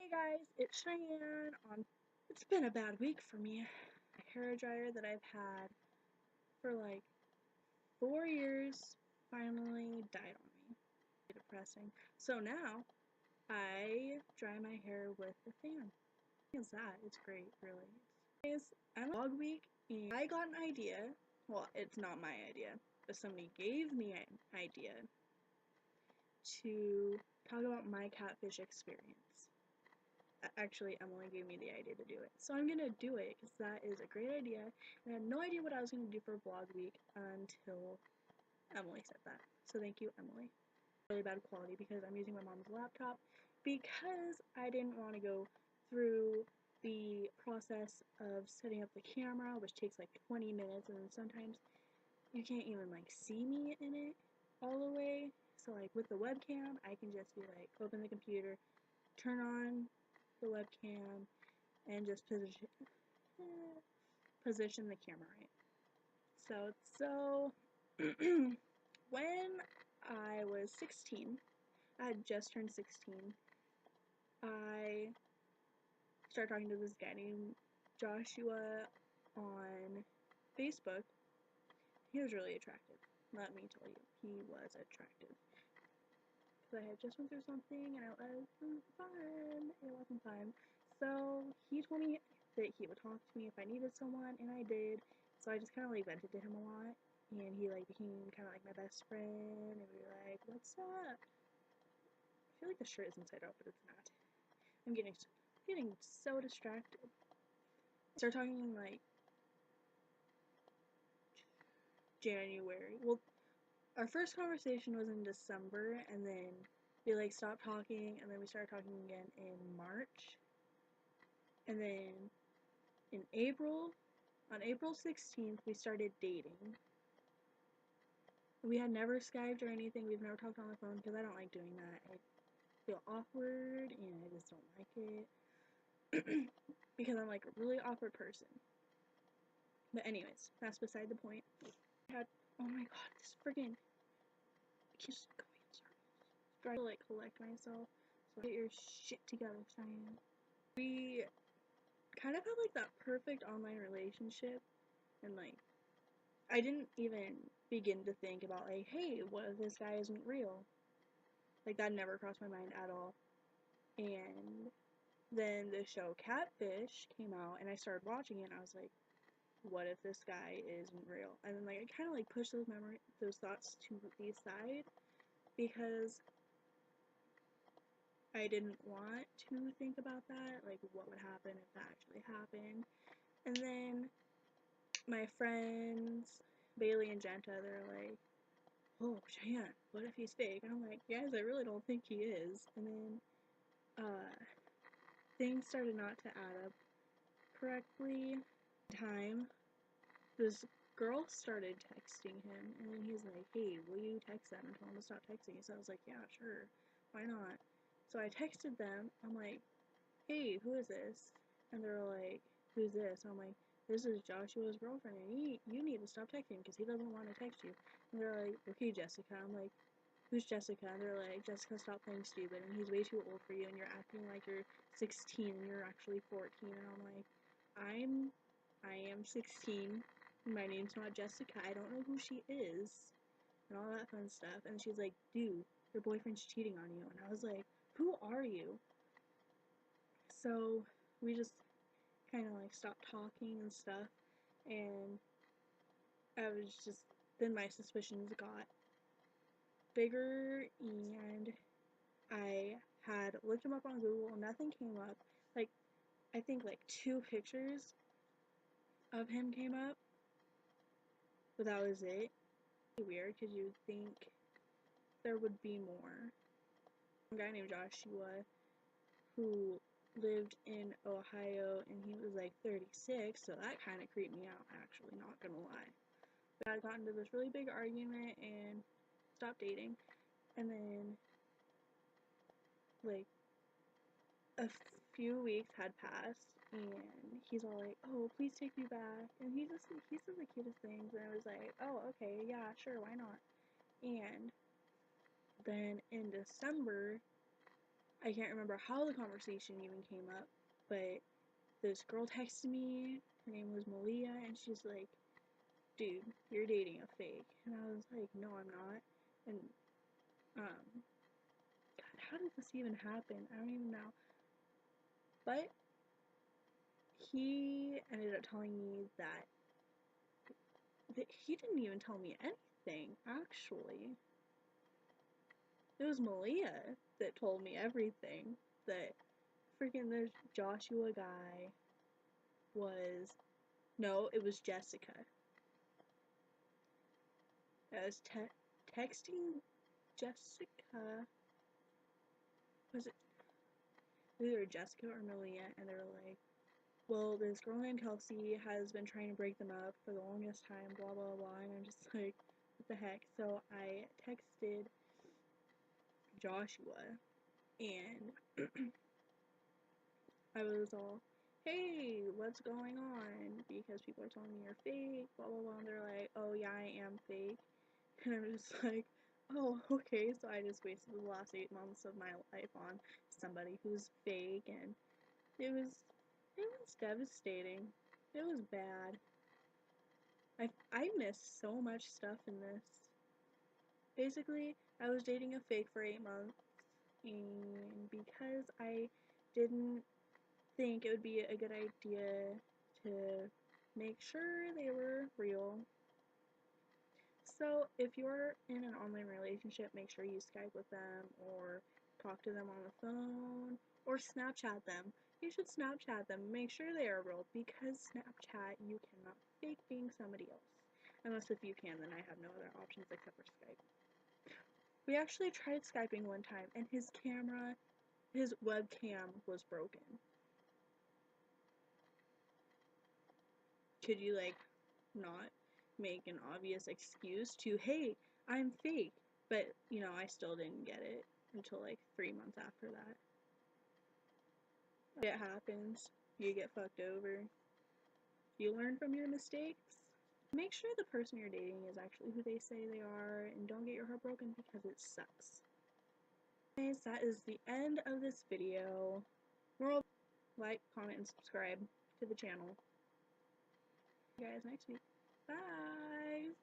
Hey guys, it's Cheyenne. It's been a bad week for me. A hair dryer that I've had for like 4 years finally died on me. Depressing. So now I dry my hair with a fan. It's that. It's great, really. Guys, I'm vlog week and I got an idea. Well, it's not my idea, but somebody gave me an idea to talk about my catfish experience. Actually, Emily gave me the idea to do it. So I'm gonna do it because that is a great idea. And I had no idea what I was gonna do for vlog week until Emily said that. So thank you, Emily. Really bad quality because I'm using my mom's laptop because I didn't want to go through the process of setting up the camera, which takes like 20 minutes, and then sometimes you can't even like see me in it all the way. So like with the webcam, I can just be like, open the computer, turn on the webcam, and just position the camera right. So when I was 16, I had just turned 16, I started talking to this guy named Joshua on Facebook. He was really attractive. Let me tell you, he was attractive. Because I had just went through something and it wasn't fun. It wasn't fun. So he told me that he would talk to me if I needed someone, and I did. So I just kind of like vented to him a lot, and he like became kind of like my best friend, and we were like, "What's up?" I feel like the shirt is inside out, but it's not. I'm getting so distracted. I started talking in like January. Well, our first conversation was in December, and then we like stopped talking, and then we started talking again in March. And then in April, on April 16th, we started dating. We had never Skyped or anything. We've never talked on the phone because I don't like doing that. I feel awkward and I just don't like it because I'm like a really awkward person. But anyways, that's beside the point. I had, oh my god, this friggin' keeps going in circles. Try to like collect myself. So get your shit together, Cheyenne. We kind of had like that perfect online relationship, and like I didn't even begin to think about like, hey, what if this guy isn't real? Like that never crossed my mind at all. And then the show Catfish came out and I started watching it and I was like, what if this guy isn't real? And then like I kind of like pushed those thoughts to the side because I didn't want to think about that, like what would happen if that actually happened. And then my friends, Bailey and Genta, they're like, oh, Cheyenne, what if he's fake? And I'm like, guys, I really don't think he is. And then, things started not to add up correctly. Time, this girl started texting him, and then he's like, hey, will you text them and tell them to stop texting me? So I was like, yeah, sure, why not? So I texted them, I'm like, hey, who is this? And they're like, who's this? And I'm like, this is Joshua's girlfriend, and you need to stop texting him because he doesn't want to text you. And they're like, okay, Jessica. I'm like, who's Jessica? And they're like, Jessica, stop playing stupid, and he's way too old for you, and you're acting like you're 16 and you're actually 14. And I'm like, I am 16. My name's not Jessica. I don't know who she is, and all that fun stuff. And she's like, dude, your boyfriend's cheating on you. And I was like, who are you? So we just kind of like stopped talking and stuff, and I was just, then my suspicions got bigger, and I had looked him up on Google, nothing came up. Like, I think like 2 pictures of him came up, but that was it. Weird, because you would think there would be more. A guy named Joshua who lived in Ohio, and he was like 36, so that kind of creeped me out, actually, not gonna lie. But I got into this really big argument and stopped dating, and then like a few weeks had passed, and he's all like, oh, please take me back, and he said the cutest things, and I was like, oh, okay, yeah, sure, why not? And then in December, I can't remember how the conversation even came up, but this girl texted me, her name was Malia, and she's like, dude, you're dating a fake. And I was like, no, I'm not. And, God, how did this even happen? I don't even know. But he ended up telling me that he didn't even tell me anything, actually. It was Malia that told me everything. That freaking this Joshua guy was. No, it was Jessica. I was texting Jessica. Was it either Jessica or Malia? And they were like, well, this girl named Kelsey has been trying to break them up for the longest time, blah, blah, blah. And I'm just like, what the heck? So I texted Joshua, and I was all, hey, what's going on? Because people are telling me you're fake, blah, blah, blah. And they're like, oh, yeah, I am fake. And I'm just like, oh, okay. So I just wasted the last 8 months of my life on somebody who's fake, and it was devastating. It was bad. I missed so much stuff in this. Basically, I was dating a fake for 8 months, and because I didn't think it would be a good idea to make sure they were real. So if you're in an online relationship, make sure you Skype with them or talk to them on the phone or Snapchat them. You should Snapchat them. Make sure they are real, because Snapchat, you cannot fake being somebody else. Unless if you can, then I have no other options except for Skype. We actually tried Skyping one time, and his webcam was broken. Could you, like, not make an obvious excuse to, hey, I'm fake? But, you know, I still didn't get it until, like, 3 months after that. It happens. You get fucked over. You learn from your mistakes. Make sure the person you're dating is actually who they say they are, and don't get your heart broken because it sucks. Anyways, that is the end of this video. Remember, like, comment, and subscribe to the channel. See you guys next week. Bye!